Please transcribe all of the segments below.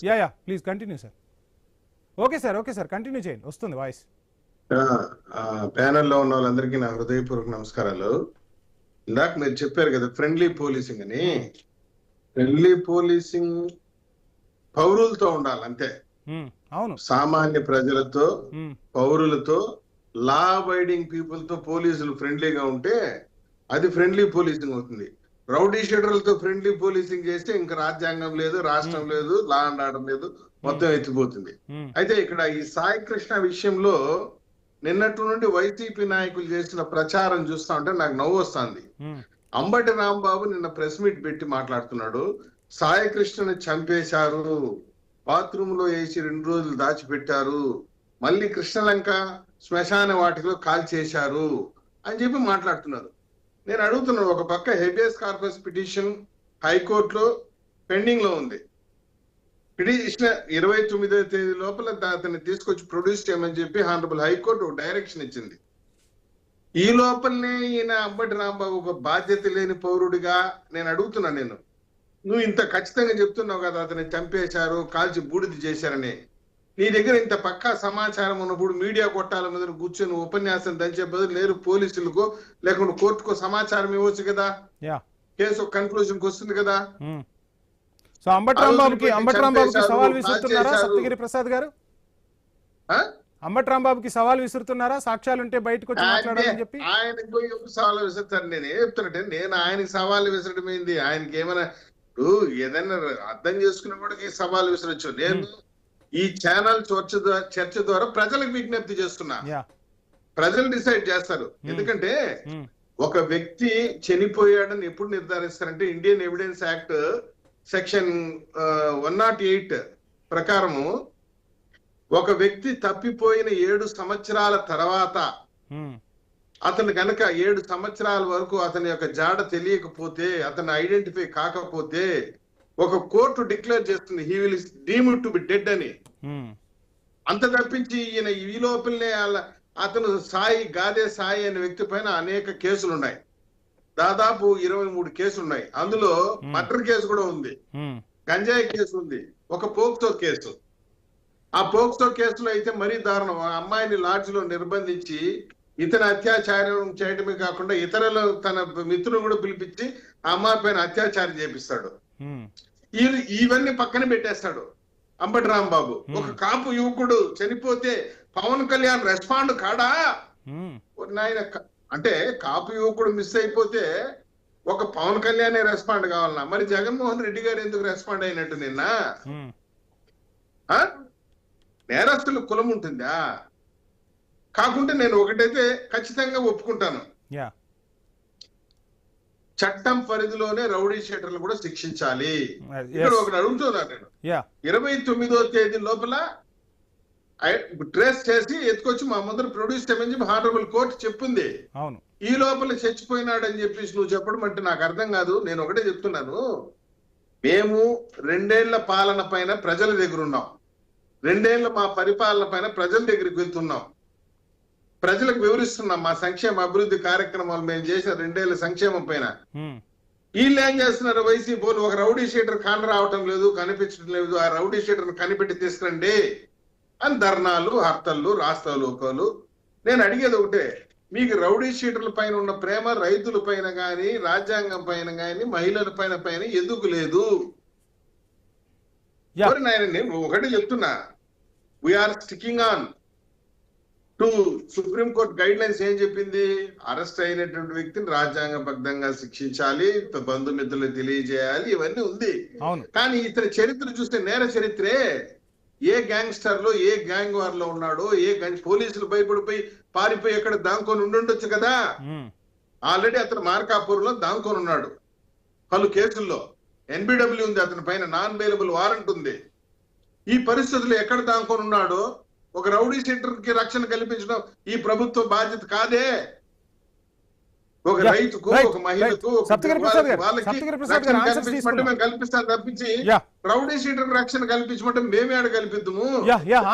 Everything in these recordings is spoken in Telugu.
Yeah please continue sir. Okay sir continue చేయండి, వస్తుంది వాయిస్. ప్యానెల్లో ఉన్న వాళ్ళందరికీ నా హృదయపూర్వక నమస్కారాలు. ఇందాక మీరు చెప్పారు కదా ఫ్రెండ్లీ పోలీసింగ్ అని. ఫ్రెండ్లీ పోలీసింగ్ పౌరులతో ఉండాలి అంతే. అవును, సామాన్య ప్రజలతో, పౌరులతో, లా అబైడింగ్ పీపుల్ తో పోలీసులు ఫ్రెండ్లీగా ఉంటే అది ఫ్రెండ్లీ పోలీసింగ్ అవుతుంది. రౌడీ షీటర్లతో ఫ్రెండ్లీ పోలీసింగ్ చేస్తే ఇంకా రాజ్యాంగం లేదు, రాష్ట్రం లేదు, లా అండ్ ఆర్డర్ లేదు, మొత్తం ఎత్తిపోతుంది. అయితే ఇక్కడ ఈ సాయి కృష్ణ విషయంలో నిన్నటి నుండి వైసీపీ నాయకులు చేసిన ప్రచారం చూస్తా ఉంటే నాకు నవ్వు వస్తుంది. అంబటి రాంబాబు నిన్న ప్రెస్ మీట్ పెట్టి మాట్లాడుతున్నాడు, సాయి కృష్ణని చంపేశారు, బాత్రూమ్ లో వేసి 2 రోజులు దాచిపెట్టారు, మళ్ళీ కృష్ణలంక శ్మశాన వాటిలో కాల్ చేశారు అని చెప్పి మాట్లాడుతున్నారు. నేను అడుగుతున్నాను, ఒక పక్క హెబియస్ కార్పస్ పిటిషన్ హైకోర్టులో పెండింగ్ లో ఉంది. పిటిషన్ 29వ తేదీ లోపల అతన్ని తీసుకొచ్చి ప్రొడ్యూస్ చేయమని చెప్పి హానరబుల్ హైకోర్టు డైరెక్షన్ ఇచ్చింది. ఈ లోపలనే ఈయన అంబటి రాంబాబు ఒక బాధ్యత లేని పౌరుడిగా నేను అడుగుతున్నా, నువ్వు ఇంత ఖచ్చితంగా చెప్తున్నావు కదా అతన్ని చంపేశారు, కాల్చి బూడిద చేశారని. నీ దగ్గర ఇంత పక్కా సమాచారం ఉన్నప్పుడు మీడియా కొట్టాల మీద కూర్చొని ఉపన్యాసం దంచే బదులు లేరు పోలీసులకు లేకుంటే కోర్టుకు సమాచారం ఇవ్వచ్చు కదా, కేసు కన్క్లూజన్ వస్తుంది కదా. సో అంబటి రాంబాబుకి సవాల్ విసురుతున్నారా సప్తగిరి ప్రసాద్ గారు? అంబటి రాంబాబుకి సవాల్ విసురుతున్నారా సాక్ష్యాలుంటే బయటకు వచ్చి మాట్లాడాలని చెప్పి? ఆయనకు సవాల్ విసురుతారు. నేను చెప్తున్నట్టే, నేను ఆయనకి సవాల్ విసరడం ఏంది? ఆయనకి ఏమైనా ఏదైనా అర్థం చేసుకున్న కూడా సవాల్ విసరొచ్చు. నేను ఈ ఛానల్ చర్చ ద్వారా ప్రజలకు విజ్ఞప్తి చేస్తున్నా, ప్రజలు డిసైడ్ చేస్తారు. ఎందుకంటే ఒక వ్యక్తి చనిపోయాడని ఎప్పుడు నిర్ధారిస్తారంటే ఇండియన్ ఎవిడెన్స్ యాక్ట్ సెక్షన్ 108 ప్రకారము ఒక వ్యక్తి తప్పిపోయిన 7 సంవత్సరాల తర్వాత అతను కనుక 7 సంవత్సరాల వరకు అతని యొక్క జాడ తెలియకపోతే, అతను ఐడెంటిఫై కాకపోతే ఒక కోర్టు డిక్లేర్ చేస్తుంది he will deemed to be dead అని. అంత తప్పించి ఈయన ఈ లోపలనే అతను గాదే సాయి అనే వ్యక్తి పైన అనేక కేసులు ఉన్నాయి, దాదాపు 23 కేసులు ఉన్నాయి. అందులో మర్డర్ కేసు కూడా ఉంది, గంజాయి కేసు ఉంది, ఒక పోక్సో కేసు. ఆ పోక్సో కేసులో అయితే మరీ దారుణం, ఆ అమ్మాయిని లాడ్జ్ లో నిర్బంధించి ఇతను అత్యాచారం చేయడమే కాకుండా ఇతరులు తన మిత్రులు కూడా పిలిపించి ఆ అమ్మాయి పైన అత్యాచారం చేపిస్తాడు. ఇవన్నీ పక్కన పెట్టేస్తాడు అంబటి రాంబాబు. ఒక కాపు యువకుడు చనిపోతే పవన్ కళ్యాణ్ రెస్పాండ్ కాడా? నాయన, అంటే కాపు యువకుడు మిస్ అయిపోతే ఒక పవన్ కళ్యాణ్ రెస్పాండ్ కావాలన్నా, మరి జగన్మోహన్ రెడ్డి గారు ఎందుకు రెస్పాండ్ అయినట్టు? నిన్న నేరస్తులు కులం ఉంటుందా? కాకుంటే నేను ఒకటైతే ఖచ్చితంగా ఒప్పుకుంటాను, చట్టం పరిధిలోనే రౌడీ షీటర్లు కూడా శిక్షించాలి. ఇక్కడ ఒకటి అడుగుతున్నాను నేను, 29వ తేదీ లోపల ట్రేస్ చేసి ఎత్తుకొచ్చి మా ముందర ప్రొడ్యూస్ చేయమని చెప్పి హానరబుల్ కోర్టు చెప్పింది. ఈ లోపల చచ్చిపోయినాడని చెప్పేసి నువ్వు చెప్పడం అంటే నాకు అర్థం కాదు. నేను ఒకటే చెప్తున్నాను, మేము 2 ఏళ్ల పాలన పైన ప్రజల దగ్గర ఉన్నాం, 2 ఏళ్ల మా పరిపాలన పైన ప్రజల దగ్గరికి వెళ్తున్నాం, ప్రజలకు వివరిస్తున్నాం మా సంక్షేమ అభివృద్ధి కార్యక్రమాలు మేము చేసిన 2 ఏళ్ల సంక్షేమం పైన. వీళ్ళు ఏం చేస్తున్నారు? వైసీపీ ఒక రౌడీ షీటర్ కాన రావటం లేదు, కనిపించడం లేదు, ఆ రౌడీ షీటర్ కనిపెట్టి తీసుకురండి అని ధర్నాలు, హర్తలు, రాస్తారోకోలు. నేను అడిగేది ఒకటే, మీకు రౌడీ షీటర్ల పైన ఉన్న ప్రేమ రైతుల పైన గాని, రాజ్యాంగం పైన గాని, మహిళల పైన ఎందుకు లేదు? నేను ఒకటి చెప్తున్నా, we are sticking on to supreme court guidelines. ఏం చెప్పింది? అరెస్ట్ అయినటువంటి వ్యక్తిని రాజ్యాంగబద్ధంగా శిక్షించాలి, బంధుమిత్రులకు తెలియజేయాలి, ఇవన్నీ ఉంది. కానీ ఇతని చరిత్ర చూస్తే నేర చరిత్రే. ఏ గ్యాంగ్స్టర్ లో, ఏ గ్యాంగ్ వార్ లో ఉన్నాడో, పోలీసులు భయపడిపోయి పారిపోయి ఎక్కడ దాంకొని ఉండుండొచ్చు కదా. ఆల్రెడీ అతను మార్కాపూర్ లో దాంకొని ఉన్నాడు పలు కేసుల్లో, ఎన్బిడబ్ల్యూ ఉంది అతని పైన, నాన్ బెయిలబుల్ వారెంట్ ఉంది. ఈ పరిస్థితుల్లో ఎక్కడ దాంకొని ఉన్నాడో ఒక రౌడీ షీటర్ కి రక్షణ కల్పించడం ఈ ప్రభుత్వ బాధ్యత కాదే. ఒక రైతుకు, ఒక మహిళకు, కల్పిస్తాను తప్పించి రౌడీ షీటర్ రక్షణ కల్పించమంటే మేమే ఆడ కల్పిద్దాము.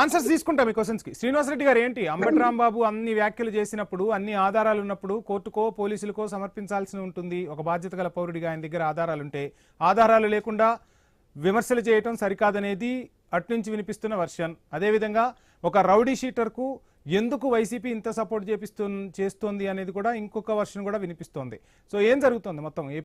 ఆన్సర్స్ తీసుకుంటాం ఈ క్వశ్చన్స్ కి. శ్రీనివాస్ రెడ్డి గారు, ఏంటి అంబటి రాంబాబు అన్ని వ్యాఖ్యలు చేసినప్పుడు, అన్ని ఆధారాలు ఉన్నప్పుడు కోర్టుకో పోలీసులకో సమర్పించాల్సి ఉంటుంది ఒక బాధ్యత గల పౌరుడిగా? ఆయన దగ్గర ఆధారాలు ఉంటే, ఆధారాలు లేకుండా విమర్శలు చేయటం సరికాదనేది అట్నుంచి వినిపిస్తున్న వర్షన్. అదేవిధంగా ఒక రౌడీ షీటర్కు ఎందుకు వైసీపీ ఇంత సపోర్ట్ చేస్తోంది అనేది కూడా ఇంకొక వర్షన్ కూడా వినిపిస్తోంది. సో ఏం జరుగుతుంది మొత్తం